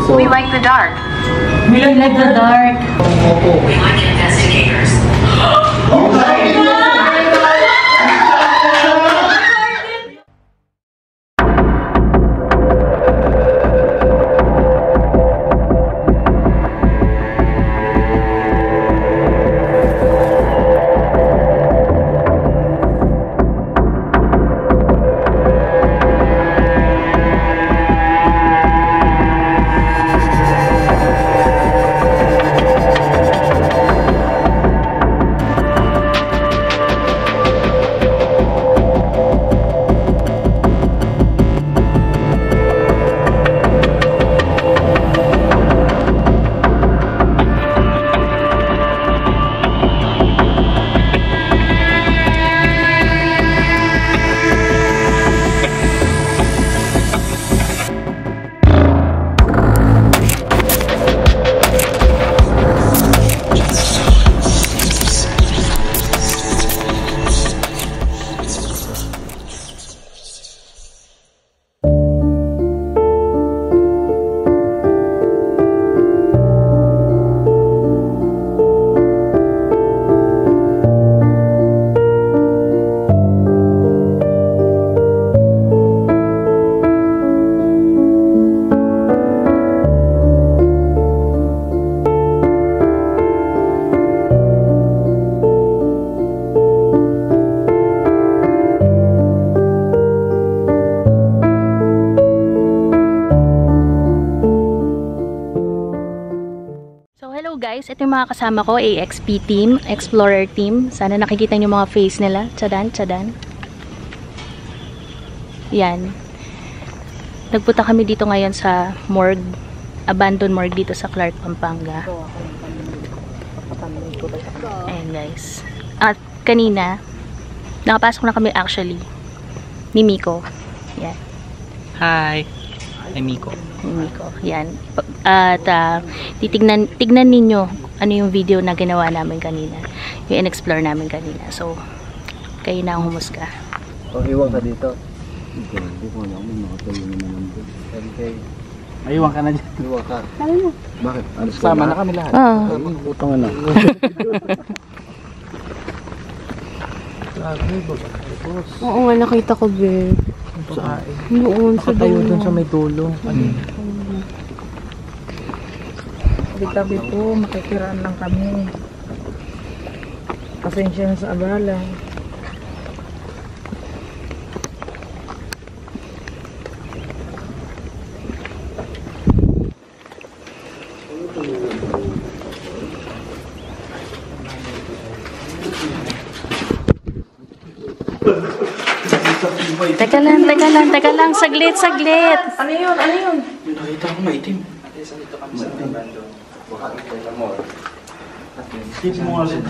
We like the dark. We like the dark. We like investigators. Oh my God! Guys, ito yung mga kasama ko, AXP team, Explorer team. Sana nakikita nyo mga face nila. Tsadan, tsadan. Yan. Nagpunta kami dito ngayon sa morgue, abandoned morgue dito sa Clark, Pampanga. Ayan guys. At kanina, nakapasok na kami actually ni Miko. Yan. Hi. I'm Miko. Miko. Yan. At tignan ninyo ano yung video na ginawa namin kanina. Yung in-explore namin kanina. So, kayo na ang humusga. O, iwan ka dito. Hindi ko na ako makatayo na naman doon. Okay. Maiwan ka na dyan. Iwan ka. Ano na? Bakit? Alis ka Sama na kami lahat. Utang na. Oo nga, nakita ko, be. Noon sa Nakatayo dun sa may tulong. Gabi po, makikiraan lang kami. Pasensya na sa abala. Teka lang, saglit. Ano yun? Ano yun? Yung nakita ko maitim. Keep mo nga rin.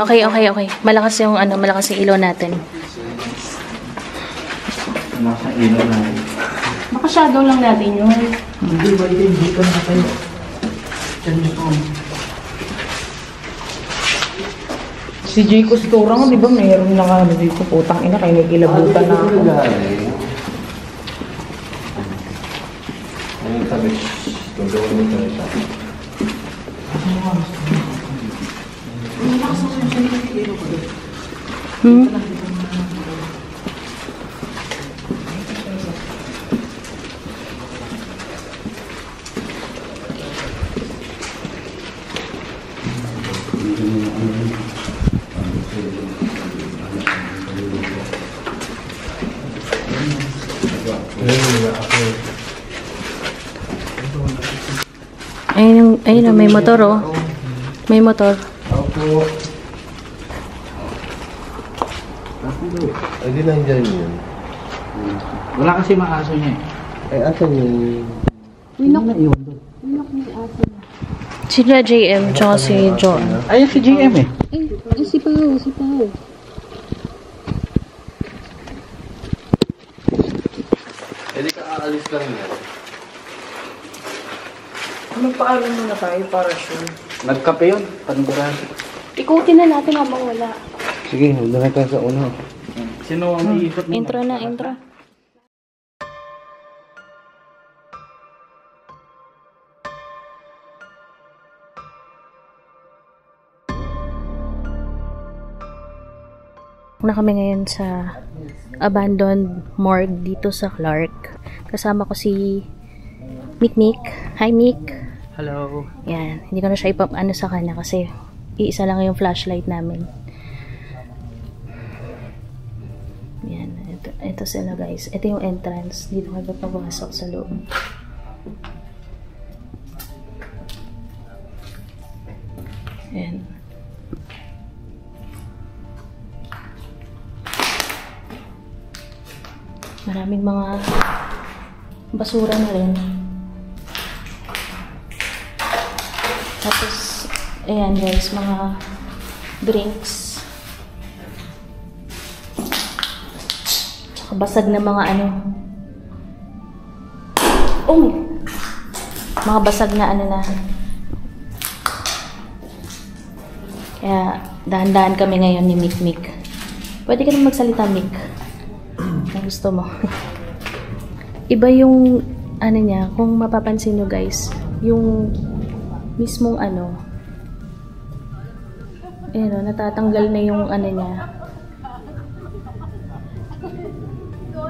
Okay. Malakas yung ilaw natin. Nasa ilaw natin. Baka shadow lang natin yun. Hindi ba ito? Hindi ka na kayo. Diyan nyo po. Si Jay Costura nga, di ba mayroon na nga dito, putang ina, kayo nagkilabutan na ako. Ayun sabi, gagawin mo tayo sa akin. Ayun, may motor oh. May motor. Opo. Ay, di nandiyan yun. Wala kasi maaso niya Ay, asan yung... Sila JM, tsaka si John. Ayun si GM eh. Ay, si Pao. Eh, di ka aalis lang yan. Magpaalam muna tayo para sure. Nagkape yun. Panigurado. Ikutin na natin habang wala. Sige, doon na tayo sa uno. Sino ang iikot mo? Intro na, intro. Na kami ngayon sa abandoned morgue dito sa Clark. Kasama ko si Mikmik. Hi Mik. Hello. Yan, hindi ko na siya ipap-ano sa kanya kasi iisa lang yung flashlight namin. Yan, ito sila guys. Ito yung entrance. Dito kami papasok sa loob. Yan. Maraming mga basura na rin. Tapos, ayan guys, mga drinks. Tsaka basag na mga ano. Oh! Mga basag na ano na. Kaya, dahan-dahan kami ngayon ni Mikmik. Pwede ka na magsalita, Mik. Kung gusto mo. Iba yung ano niya, kung mapapansin nyo guys, yung mismong ano, ayun, natatanggal na yung ano niya.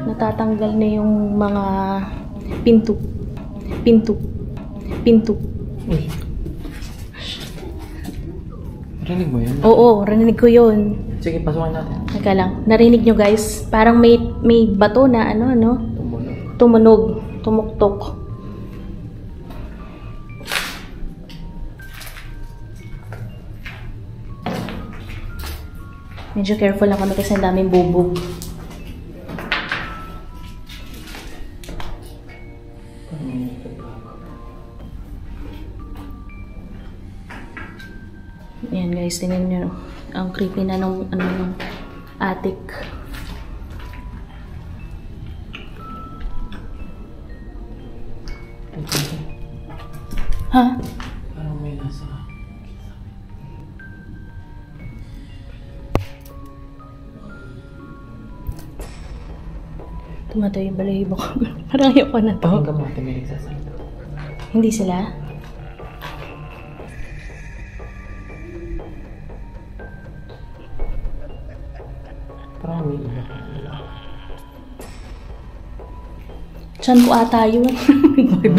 Natatanggal na yung mga pinto. Uy. Rinig mo yun? Oo, narinig ko yun. Sige, pasukan natin. Teka lang, narinig nyo guys, parang may bato na ano, tumunog, tumuktok. Medyo careful lang kami kasi ang daming bubog. Ayan guys, tingnan nyo. Ang creepy na nung attic. Ha? Parang may nasa... Tumatay yung balahibo ko. Parang ayoko na to. Hanggang mga may nagsasalita. Hindi sila? Parang may iba. Diyan ko ata yun.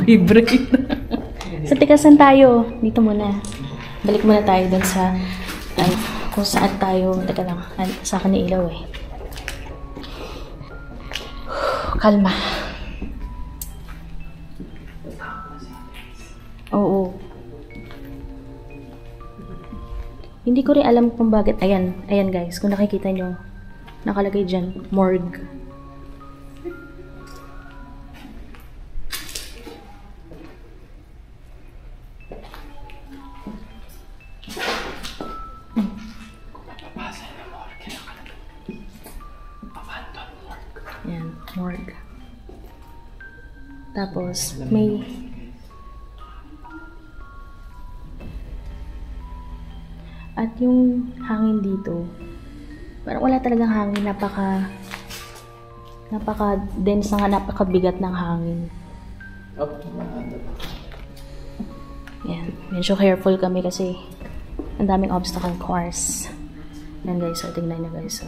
Vibrate. Sa tikasan tayo. Dito muna. Balik muna tayo dun sa... Ay, kung saan tayo... Teka lang. Sa akin ni ilaw eh. Kalma. Oo. Hindi ko rin alam kung bakit. Ayan. Ayan guys. Kung nakikita nyo. Nakalagay dyan. Morgue. Ayan. Morgue. Tapos, may... At yung hangin dito, parang wala talagang hangin, napaka-dense na, napakabigat ng hangin. Yan, medyo careful kami kasi ang daming obstacle course. Yan guys, so tingnan nyo guys. So.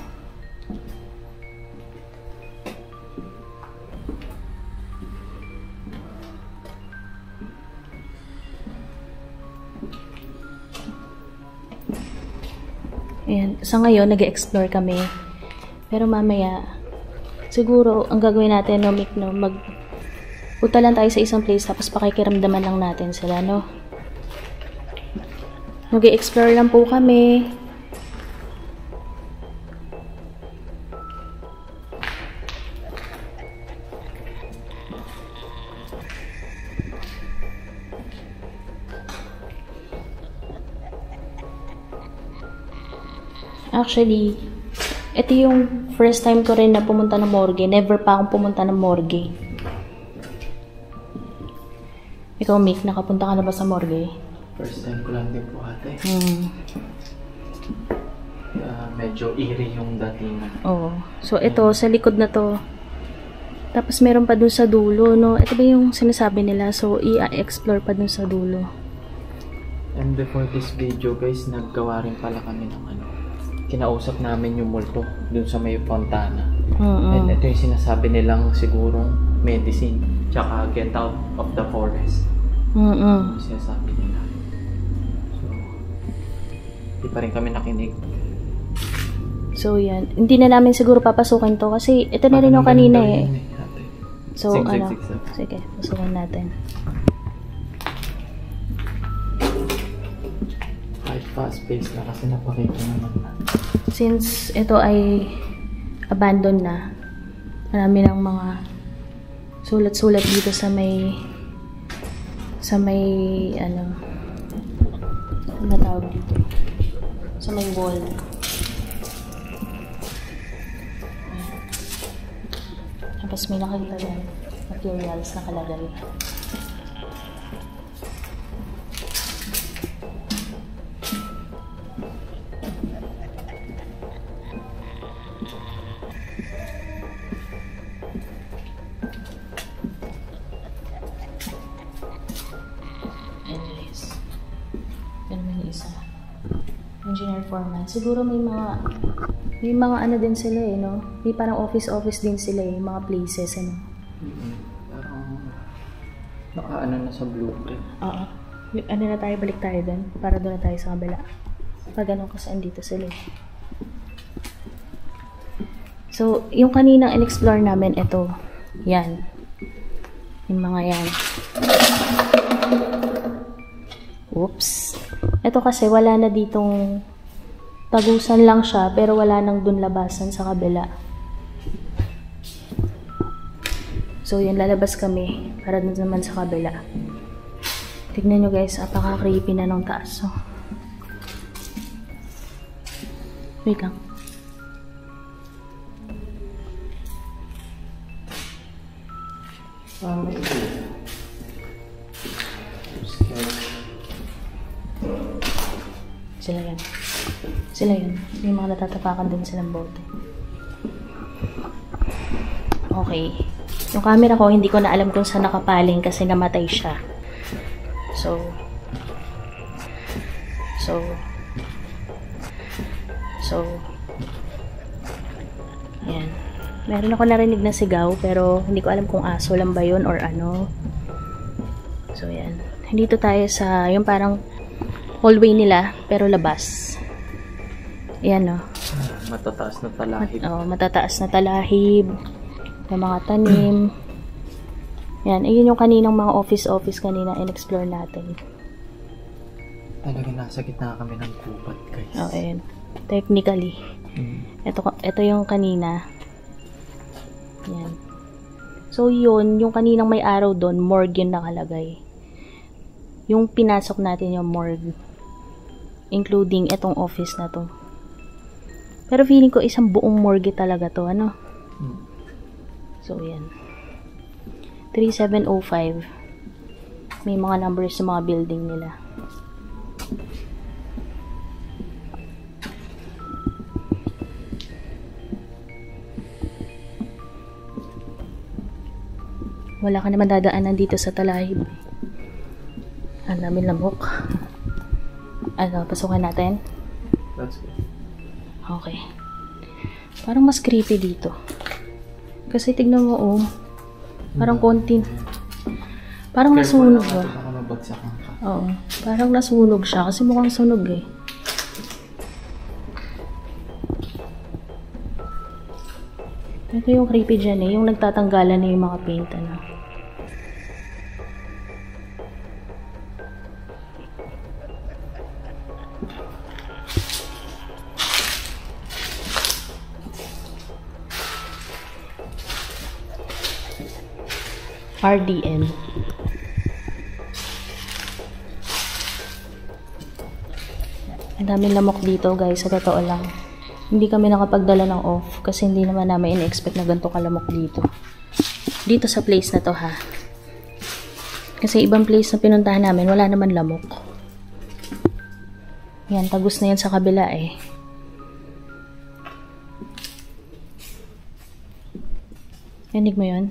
Ayan. So ngayon, nag-explore kami. Pero mamaya, siguro, ang gagawin natin, no, Mick, no, punta lang tayo sa isang place, tapos pakikiramdaman lang natin sila, no? Nag-explore lang po kami. Actually, ito yung first time ko rin na pumunta ng morgue. Never pa akong pumunta ng morgue. Ikaw, Mick, nakapunta ka na ba sa morgue? First time ko lang din po ate. Medyo eerie yung datingan. Oo. So, ito, sa likod na to. Tapos, meron pa dun sa dulo, no? Ito ba yung sinasabi nila? So, i-explore pa dun sa dulo. And before this video guys, naggawa rin pala kami ng ano. Kinausap namin yung multo dun sa may fontana. And ito yung sinasabi nilang sigurong medicine. Tsaka get out of the forest. Yung sinasabi nila. So, di pa rin kami nakinig. So, yan. Hindi na namin siguro papasukin to kasi ito na rin yung kanina eh. So, ano? Sige, pasukin natin. Kahit fast pace na kasi napakita naman na. Since ito ay abandoned na, marami ng mga sulat-sulat dito sa may ano tawag dito? Sa may wall. Tapos may nakita din materials nakalagay. Anyways, ganun yung isa. Engineer foreman. Siguro may mga ano din sila eh, no? May parang office din sila eh, mga places, ano? Parang naka-ano na sa blueprint. Oo. Ano na tayo, balik tayo dun. Para doon na tayo sa kabila. Pag ano kasi andito sila eh. So, yung kaninang in-explore namin, ito. Yan. Yung mga yan. Oops. Ito kasi wala na ditong tagusan lang siya, pero wala nang dun labasan sa kabila. So, yan, lalabas kami para dun naman sa kabila. Tignan nyo guys, apaka-creepy na nung taas. So, wait lang. Sila yan. Sila yun. May mga natatapakan din silang bote. Okay. Yung camera ko, hindi ko na alam kung saan nakapaling kasi namatay siya. So, yan. Meron ako narinig na sigaw, pero hindi ko alam kung aso lang ba yun or ano. So, yan. Dito tayo sa, yung parang hallway nila, pero labas. Yan, no? Matataas na talahib. Matataas na talahib. May mga tanim. Yan, ayun yung kaninang mga office kanina in-explore natin. Talaga nasa gitna kami ng gubat, guys. Ayan. Technically. Ito yung kanina. Yan. So, yun, yung kaninang may araw doon, morgue yun nakalagay. Yung pinasok natin yung morgue. Including itong office na to. Pero feeling ko isang buong morgue talaga to, ano? So, yan. 3705. May mga numbers sa mga building nila. Wala ka naman dadaanan dito sa talahib. Ang daming lamok. Ano, pasukan natin? That's good. Okay. Parang mas creepy dito. Kasi tignan mo, oh. Parang konti. Parang nasunog siya. Oo. Parang nasunog siya. Kasi mukhang sunog eh. Ito yung creepy dyan eh. Yung nagtatanggalan na yung mga paint, ano. RDN. Ang daming lamok dito guys, sa totoo lang. Hindi kami nakapagdala ng off kasi hindi naman namin in-expect na ganito kalamok dito. Dito sa place na to ha. Kasi ibang place na pinuntahan namin, wala naman lamok. Yan, tagus na yan sa kabila eh. Narinig mo yun?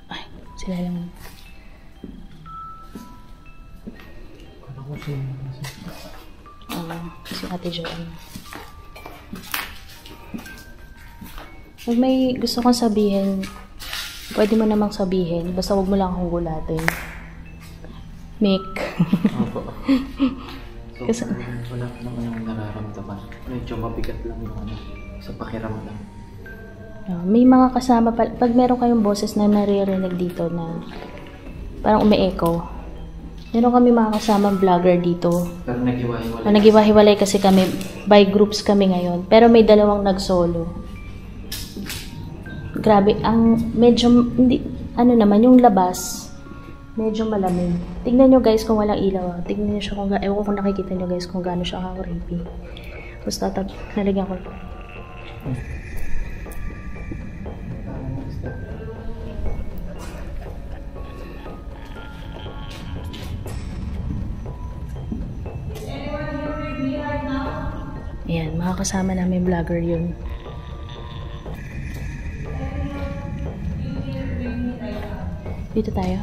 Ay, sila lang. Si Ate Joanne. Pag may gusto kong sabihin, pwede mo namang sabihin. Basta huwag mo lang akong gulatin. Mick. Opo. So, Kasi- wala ko naman yung nararamdaman. Medyo mabigat lang yung ano, sa pakiramdam. May mga kasama pa. Pag meron kayong boses na naririnig dito na parang umi-echo, meron kami mga kasamang vlogger dito. Pero naghiwa-hiwalay. Naghiwa-hiwalay kasi kami, by groups kami ngayon. Pero may dalawang nag-solo. Grabe, ang medyo, hindi, ano naman, yung labas, medyo malamig. Tignan nyo guys kung walang ilaw. Tignan nyo siya kung, ewan ko kung nakikita nyo guys kung gaano siya ka-creepy. Basta nalagyan ko. Ayan, mga kasama namin vlogger yun. Dito tayo.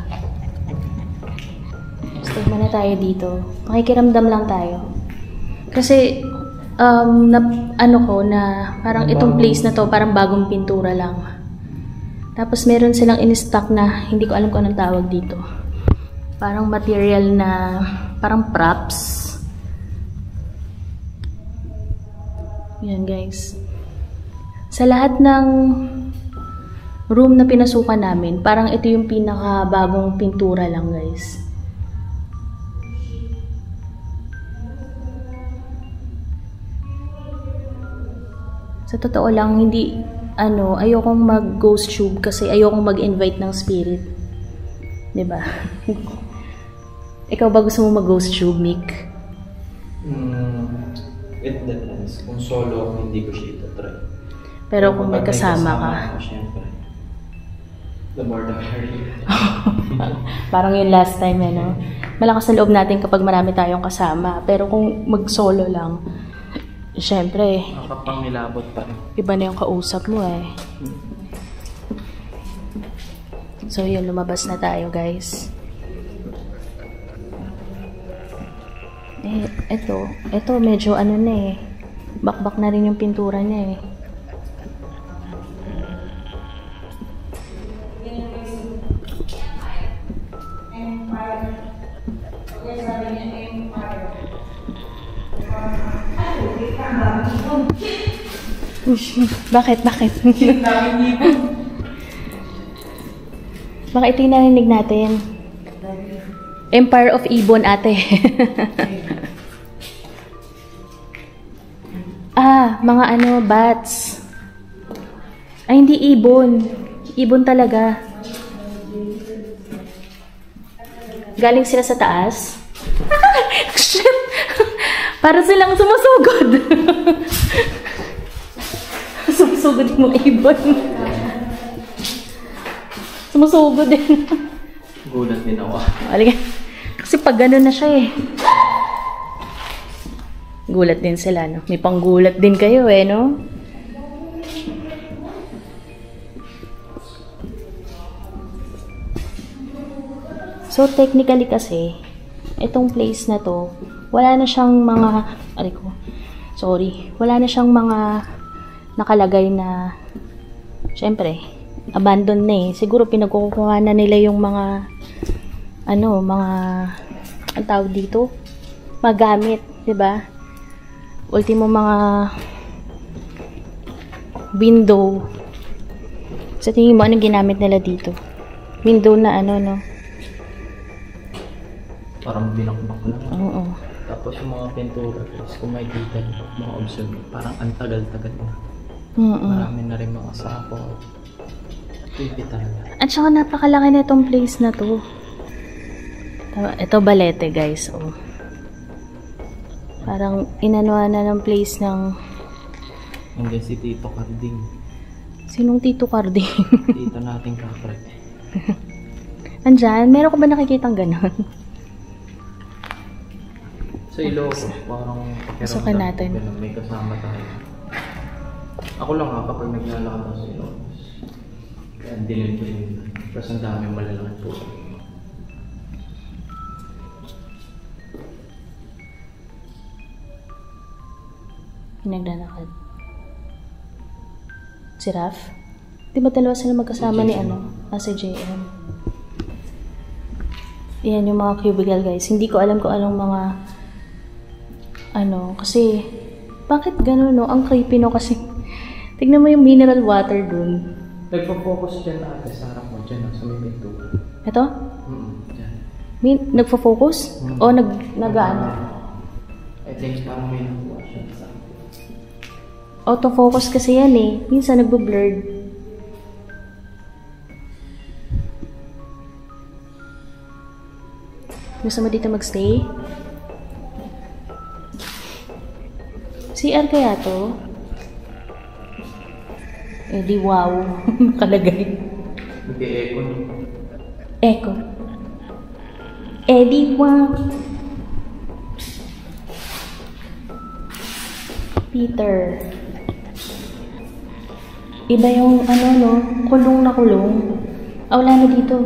Stay muna tayo dito. Makikiramdam lang tayo. Kasi, ano ko na parang itong place na to, parang bagong pintura lang. Tapos meron silang in-stock na, hindi ko alam kung anong tawag dito. Parang material na, parang props. Yan guys. Sa lahat ng room na pinasukan namin, parang ito yung pinakabagong pintura lang guys. Sa totoo lang, hindi, ayokong mag-ghost tube kasi ayokong mag-invite ng spirit. Diba? Ikaw ba gusto mo mag-ghost tube, Mick? It depends. Kung solo ako, hindi ko siya itatry. Pero kung may kasama ka. Ako, syempre. The more the merrier. Parang yung last time, no? Malakas na loob natin kapag marami tayong kasama. Pero kung mag-solo lang, syempre, Nakapangilabot pa rin. iba na yung kausap mo eh. So yun, lumabas na tayo guys. Ito medyo ano na eh. Bakbak na rin yung pintura niya eh. Bakit? Baka ito yung narinig natin. Empire of Ibon, ate. Mga bats. Ay, hindi ibon. Ibon talaga. Galing sila sa taas. Shit! Para silang sumusugod. Sumusugod yung mga ibon. Sumusugod din. Gulat din ako. Alika. Kasi pag gano'n na siya eh. Gulat din sila, no? May panggulat din kayo eh, no? So, technically kasi, itong place na to, wala na siyang mga, wala na siyang mga nakalagay na, syempre, abandoned na eh. Siguro pinagkukuha na nila yung mga, ang tawag dito, magamit, diba? Ultimo mga window. Sa tingin mo, anong ginamit nila dito? Window na no? Parang binakbak lang. Oo. Tapos yung mga pintura, guys, kung may detail, mga observe, parang ang tagal-tagal na. Marami na rin mga sapot. Creepy talaga. At saka napakalaki na itong place na to. Ito Balete guys. Oh. Parang inanuan na ng place ng... Hanggang si Tito Carding. Sinong Tito Carding? Tito nating kapre. Andyan, meron ko ba nakikitang ganon? Sa Ilocos, parang Pasukin natin. May kasama tayo. Ako lang kapag naglalakad ako sa Ilocos. Ang dilim-dilim. Tapos ang dami malalaki po. Pinaglalakad. Si Raf? Di ba dalawa sila magkasama ni si JM? Yan yung mga cubicle guys. Hindi ko alam kung anong mga kasi bakit gano'n no? Ang creepy no kasi tignan mo yung mineral water dun. Nagpo-focus dyan ate sa harap mo dyan sa may pinto. Ito? Dyan. Nagfo-focus? O nag-ano? I think parang may nakuha siya sa Autofocus kasi yan eh. Minsan nagbo-blurred. Gusto mo dito magstay? CR kaya to? Eh di wow. Nakalagay. Nag-e-echo no? Echo. Eh di wow. Peter. Iba yung kulong na kulong. Wala na dito.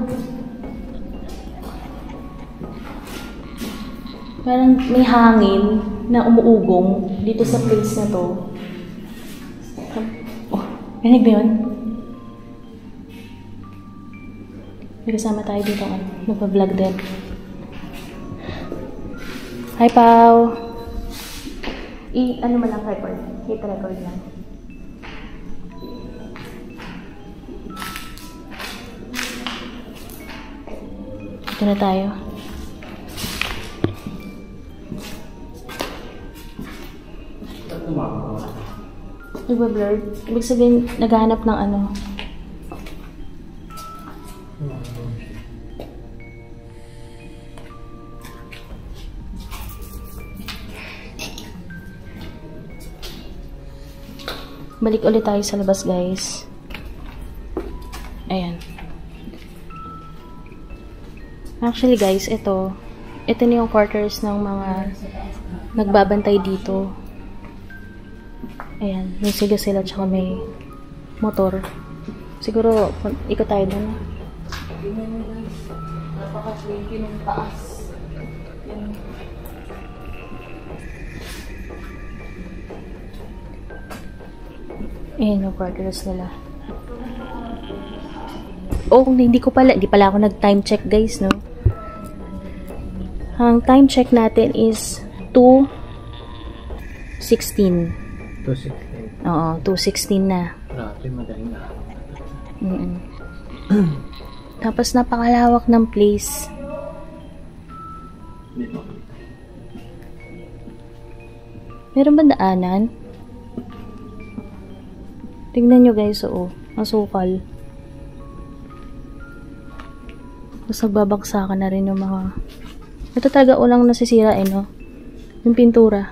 Parang may hangin na umuugong dito sa place na to. Oh, rinig ba yun? May kasama tayo dito. Nagpa-vlog din. Hi, Pao! Ano man lang record? Hit record lang. Ito na tayo. Nagba-blurred. Ibig sabihin, naghahanap ng Balik ulit tayo sa labas, guys. Ayan. Actually, guys, ito na yung quarters ng mga nagbabantay dito. Ayan, may siga sila tsaka may motor. Siguro, ikot tayo doon. Napaka-slinky ng taas. Ayan yung quarters nila. Oh, hindi pala ako nag-time check guys, no? Ang time check natin is 2:16. 2:16. Oo, 2:16 na. Grabe, madaling na. Tapos napakalawak ng place. Dito. Meron ba daanan? Tingnan nyo guys, masukal. Tapos nagbabagsakan na rin yung mga... Ito talaga ulang nasisira no? Yung pintura.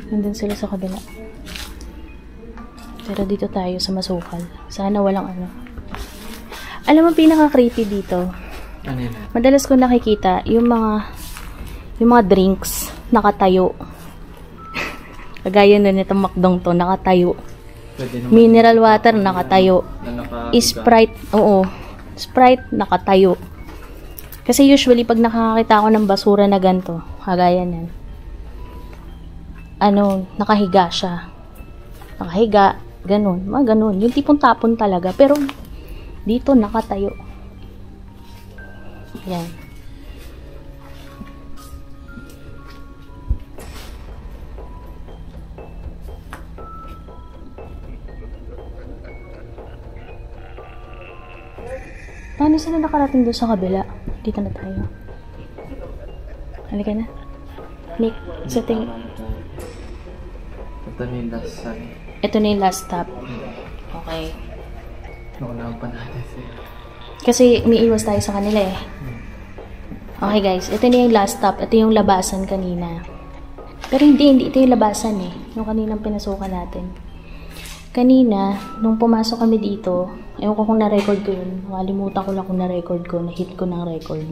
Nandun sila sa kabila. Pero dito tayo sa masukal. Sana walang Alam mo pinaka-creepy dito? Ano yun? Madalas ko nakikita yung mga drinks nakatayo. Kagaya na nitong McDong to, nakatayo. Mineral water, nakatayo. Sprite, Sprite, nakatayo. Kasi usually, pag nakakita ako ng basura na ganito, kagaya yan. Nakahiga siya. Nakahiga, ganun. Mga ganun. Yung tipong tapon talaga. Pero, dito, nakatayo. Yan. Paano sila nakarating doon sa kabila? Dito na tayo. Halika na. Nick, setting. Ito na yung last stop. Ito na yung last stop. Okay. Naunahan pa natin sila. Kasi umiiwas tayo sa kanila eh. Okay guys, ito na yung last stop. Ito yung labasan kanina. Pero hindi. Ito yung labasan eh. Yung kaninang pinasukan natin. Kanina, nung pumasok kami dito, ewan ko kung na-record ko yun. Nakalimutan ko lang kung na-record ko. Na-hit ko ng record.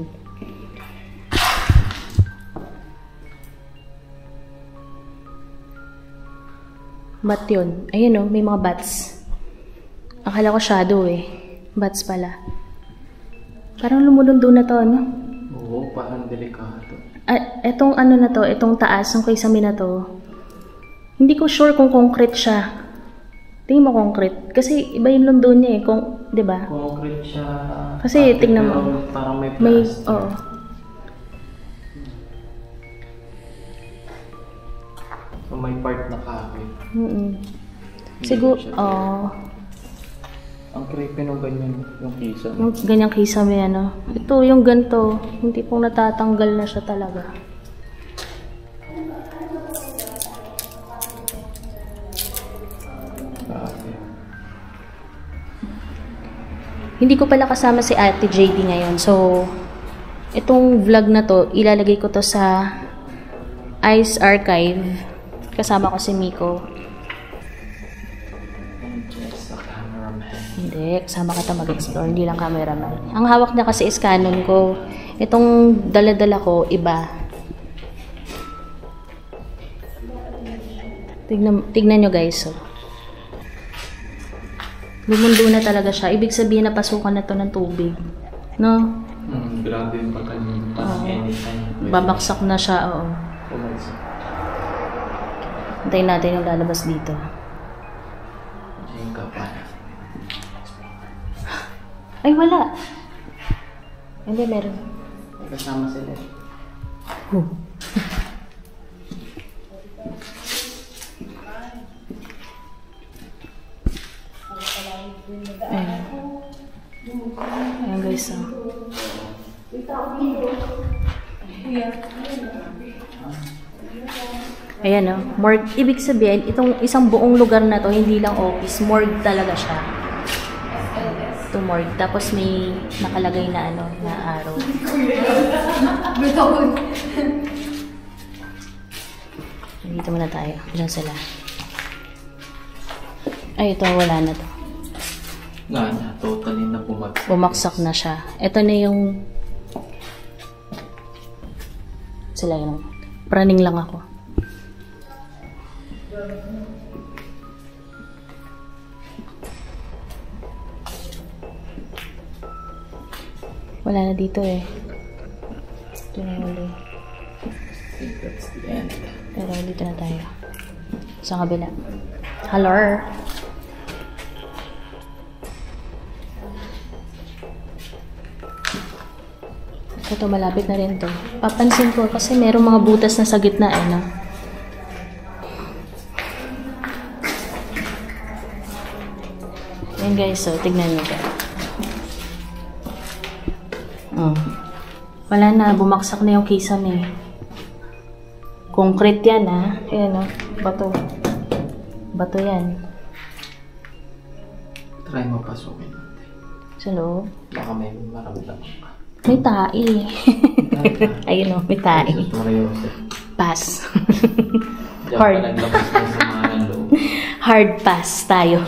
Bat yun. Ayun may mga bats. Akala ko shadow eh. Bats pala. Parang lumulundo na to, ano? Oo, parang delikado. Etong ano na to, etong taas, yung kisame na to. Hindi ko sure kung concrete siya. Tingin mo concrete. Kasi iba yung lundo niya eh. Di ba? Concrete siya. Kasi tingnan mo. Parang may plastic. Oo. So, may part na kahoy. Siguro, Ang creepy nung ganyan yung kisa. yung ganyang kisame, ano. Ito, yung ganito. Hindi pong natatanggal na siya talaga. Hindi ko pala kasama si Ate JD ngayon. So, itong vlog na to, ilalagay ko to sa Ice Archive. Kasama ko si Miko. Hindi, kasama ka mag-explore. Hindi lang cameraman. Ang hawak niya kasi is Canon ko. Itong dala-dala ko, iba. Tignan nyo guys. So. Lumundo na talaga siya. Ibig sabihin na pasukan na to ng tubig. No? Grabe yung pagkanin. Parang anytime. Babaksak na siya, oo. Antayin natin yung lalabas dito. Diyan ka pa. Ay, wala. Hindi, meron. Kasama sila. Ayan guys, Ayan o, morgue. Ibig sabihin, itong isang buong lugar na to, hindi lang office, morgue talaga siya. Ito morgue. Tapos may nakalagay na ano, na araw. Dito muna tayo. Diyan sila. Ay, ito, wala na to. Totally na bumagsak. Bumaksak na siya. Ito na yung... Sila yun. Praning lang ako. Wala na dito eh. Ito na ulit. That's the end. Pero dito na tayo. Sa kabila. Hello? Ito, malapit na rin to. Papansin ko kasi merong mga butas na sa gitna eh, no? Yan guys, so tignan nyo ka. Wala na, bumaksak na yung kisame. Concrete yan ha. Ayan o, bato. Bato yan. Try mo pasukin. Sa loob. Baka may maramdaman ka. May tae. Ayun o, may tae. Pass. Hard. Hard pass tayo.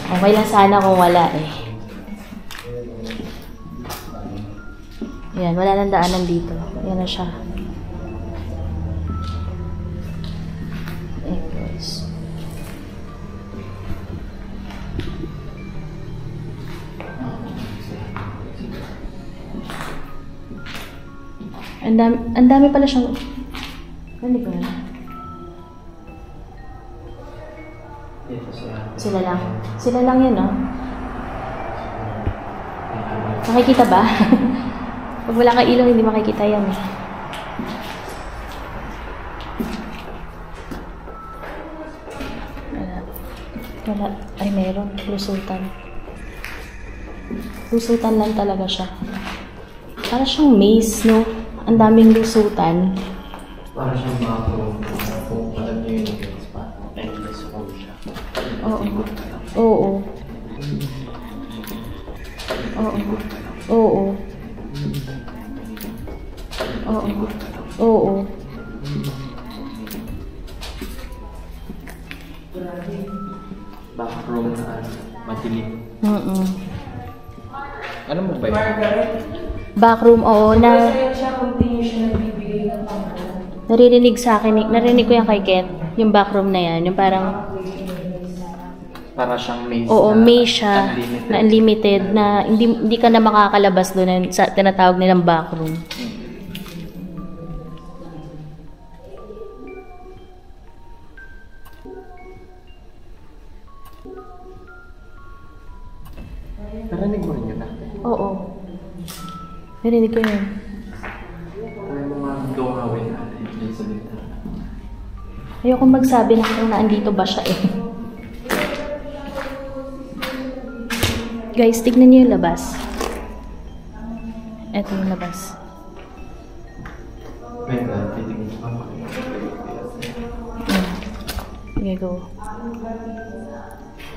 Okay lang sana kung wala eh. Yan, wala nang daanan dito. Yan na siya. Ayan guys. Ang dami pala siyang... Ano ba yan? Sila lang. Sila lang yan, no? Makikita ba? Pag wala kang ilong, hindi makikita yan. Wala. Ay, meron. Lusutan. Lusutan lang talaga siya. Para siyang maze, no? Ang daming lusutan. Para siyang bago. Kung alam niyo yung spot. Endless hole siya. Oo. Oo. Oo. Oo. Oo. Oo. Backroom na madilim. Alam mo ba yun? Backroom, oo. Naririnig sa akin. Narinig ko yan kay Ken. Yung backroom na yan. Yung parang... para siyang maze. Oo, na maze siya unlimited. na unlimited na hindi ka na makakalabas doon sa tinatawag nilang backroom. Narinig mo rin yun na. Oo. Narinig ko yun. May mga gawawin natin dyan sa bintana. Ayoko magsabi na kung naandito ba siya eh. Guys, tignan niyo yung labas. Ito yung labas. Wait lang, titignan ko pa. Sige, go.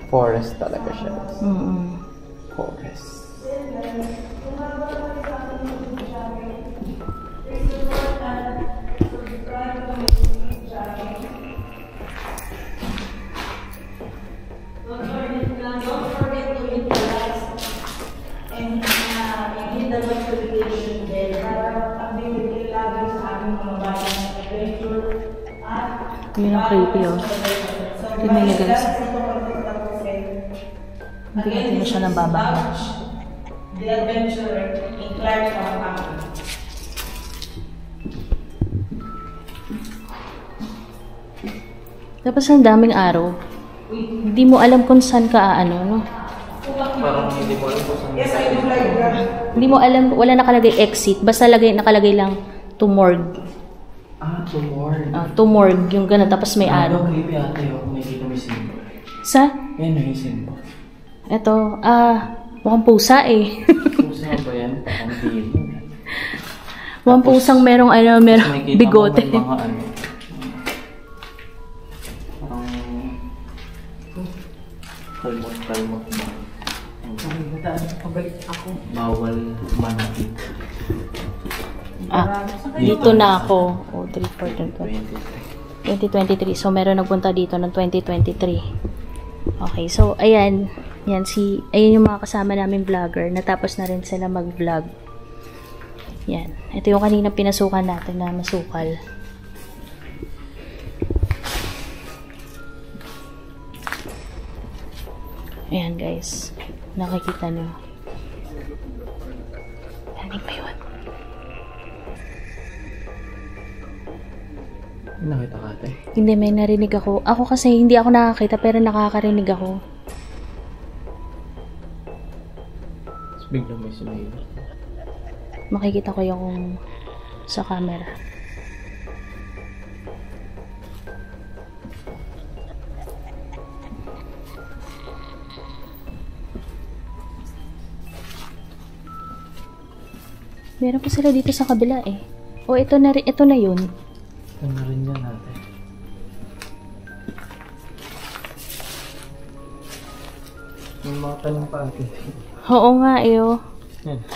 Forest talaga siya. Forest. Yun ang creepy oh. Tignan niyo guys. Hindi na siya nabababa. The adventurer in Clark County. Tapos ang daming araw. Hindi mo alam kung saan ka aano, no? Parang hindi mo alam kung saan Hindi mo alam, wala nakalagay exit. Basta nakalagay lang to morgue. to morgue. To morgue, yung gano'n. Tapos may araw. Creepy ate yung nakikita mo yung symbol. Sa? Yan yung symbol. Ito, mukhang pusa eh. Pusa ba yan? Parang dito. Mukhang pusang merong Makikita bigote. mo may mga ano. Kalmot. Pabalik ako. Bawal manakit. Dito na ako. 2023. So, meron nagpunta dito ng 2023. Okay, so, ayan. Ayan yung mga kasama namin vlogger. Natapos na rin sila mag-vlog. Yan. Ito yung kanina pinasukan natin na masukal. Ayan, guys. Nakikita nyo. Narinig ba yun? Nakita ka ate? Hindi, may narinig ako. Ako kasi hindi ako nakakita pero nakakarinig ako. Tapos biglang may sumayo. Makikita ko yung sa camera. Meron pa sila dito sa kabila eh. O ito na yun. Ito na rin yan ate. May mga tanong pa ate. Oo nga eh oh.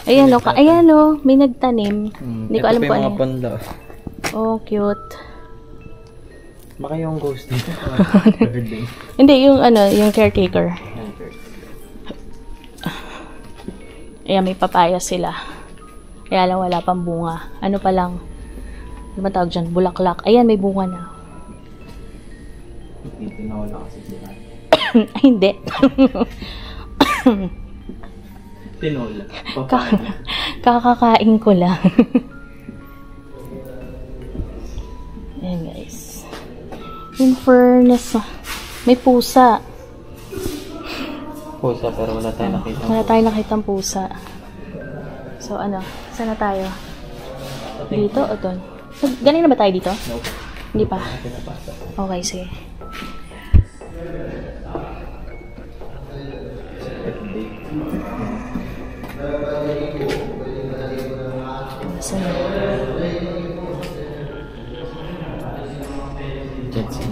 Ayan o, may nagtanim. Hindi ko alam kung ano. Ito pa yung mga panda. Oh, cute. Baka yung ghost dito. Hindi, yung caretaker. Ayan, may papaya sila. Kaya lang wala pang bunga. Ano pa lang? Ano ba tawag dyan? Bulaklak. Ayan, may bunga na. Dito na wala kasi sila. Ay, hindi. Tinola. Kakakain ko lang. Ayan, guys. In fairness, may pusa. Pusa pero wala tayong nakita. Wala tayong nakitang pusa. So, saan na tayo? Dito o doon? Galing na ba tayo dito? Nope. Hindi pa. Pinapasa. Okay, sige. Saan na? Jetson.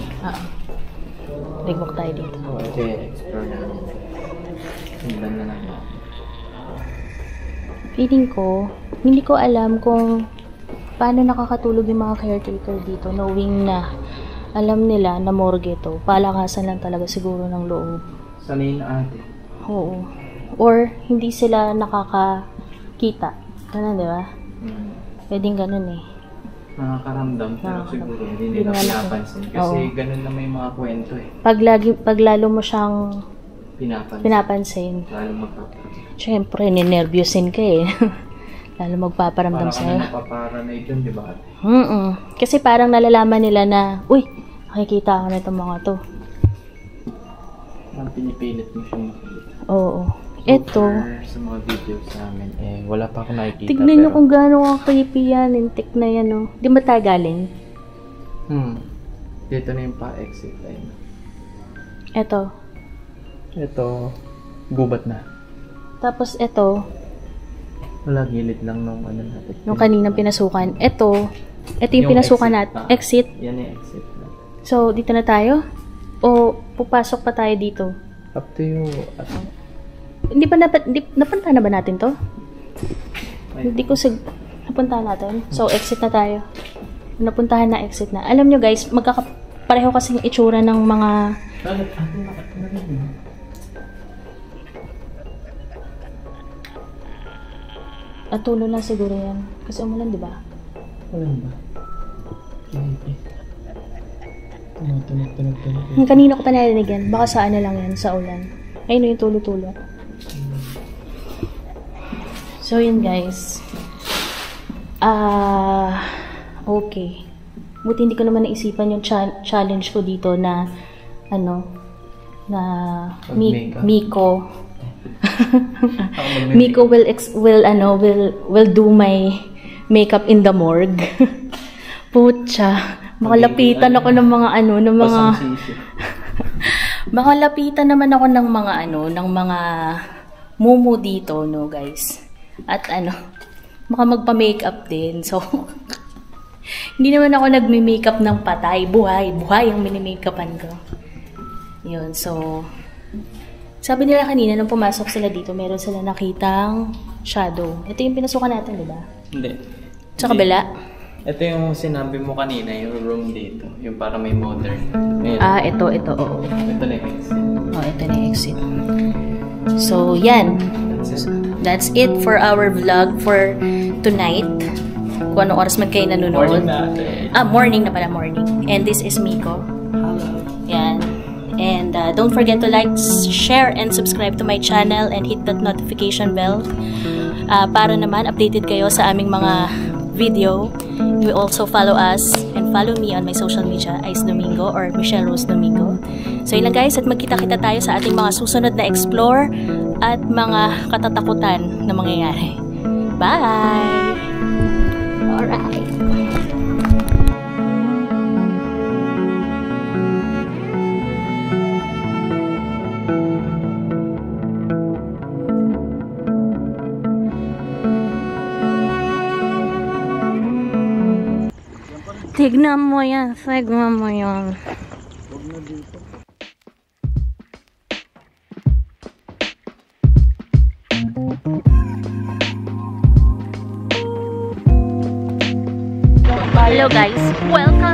Ligbook tayo dito. Okay, explore na. Hindan na lang. Feeling ko, hindi ko alam kung paano nakakatulog yung mga caretaker dito knowing na alam nila na morgue to. Palakasan lang talaga siguro ng loob. Sanay na ate. Oo. Or hindi sila nakakakita. Ganun, di ba? Pwedeng ganun eh. Nakakaramdam pero siguro hindi Hindi nila nga pinapansin. Kasi Oo. ganun na may mga kwento eh. Pag lalo mo siyang pinapansin. Lalo magpaparamdam. Siyempre, ninervyusin ka eh. Lalo magpaparamdam Parang sa'yo. napaparanay dun, di ba? Kasi parang nalalaman nila na, uy, nakikita ako na itong mga to. Ang pinipilit mo siyang makikita. Oo. Ito. Sa mga videos namin, wala pa ako nakikita. Tignan nyo kung gaano ka creepy yan. Intik na yan, oh. Di ba tayo galing? Dito na yung pa-exit line. Ito. Ito, gubat na. Tapos ito, Wala, gilid lang nung ano natin. nung kaninang pinasukan. Ito yung pinasukan natin. Exit. Yan yung exit na. So, dito na tayo? O pupasok pa tayo dito? Up to you. Hindi pa napunta na ba natin to? Hindi ko napuntahan natin. So, exit na tayo. Napuntahan na, exit na. Alam nyo guys, pareho kasing itsura ng mga... At tulo lang siguro yan. Kasi umulan, di ba? Wala ba? Tunog. Kanina ko pa narinig yan. Baka sa ano lang yan, sa ulan. Ayun yung tulo-tulo. So, yun guys. Okay. Buti hindi ko naman naisipan yung challenge ko dito na Miko. Miko will do my makeup in the morgue. Pucha. Makalapitan ako ng mga makalapitan naman ako ng mga mumu dito, no guys. At baka magpa-makeup din. So, hindi naman ako nagmi-makeup ng patay. Buhay ang mini-makeupan ko. Yun, so, sabi nila kanina, nung pumasok sila dito, meron sila nakitang shadow. Ito yung pinasukan natin, di ba? Hindi. Sa kabila? Ito yung sinabi mo kanina, yung room dito. Yung para may modern. Ito, oo. Ito na yung exit. Ito na yung exit. So, yan. That's it for our vlog for tonight. Kung anong oras man kayo nanonood. Morning na pala, morning. And this is Miko. Yan. And don't forget to like, share, and subscribe to my channel and hit that notification bell para naman updated kayo sa aming mga video. You will also follow us and follow me on my social media, Ice Domingo or Michelle Rose Domingo. So yun lang guys, at magkita-kita tayo sa ating mga susunod na explore at mga katatakutan na mangyayari. Bye! Alright! Tignan mo yan. Tignan mo yan. Hello guys. Welcome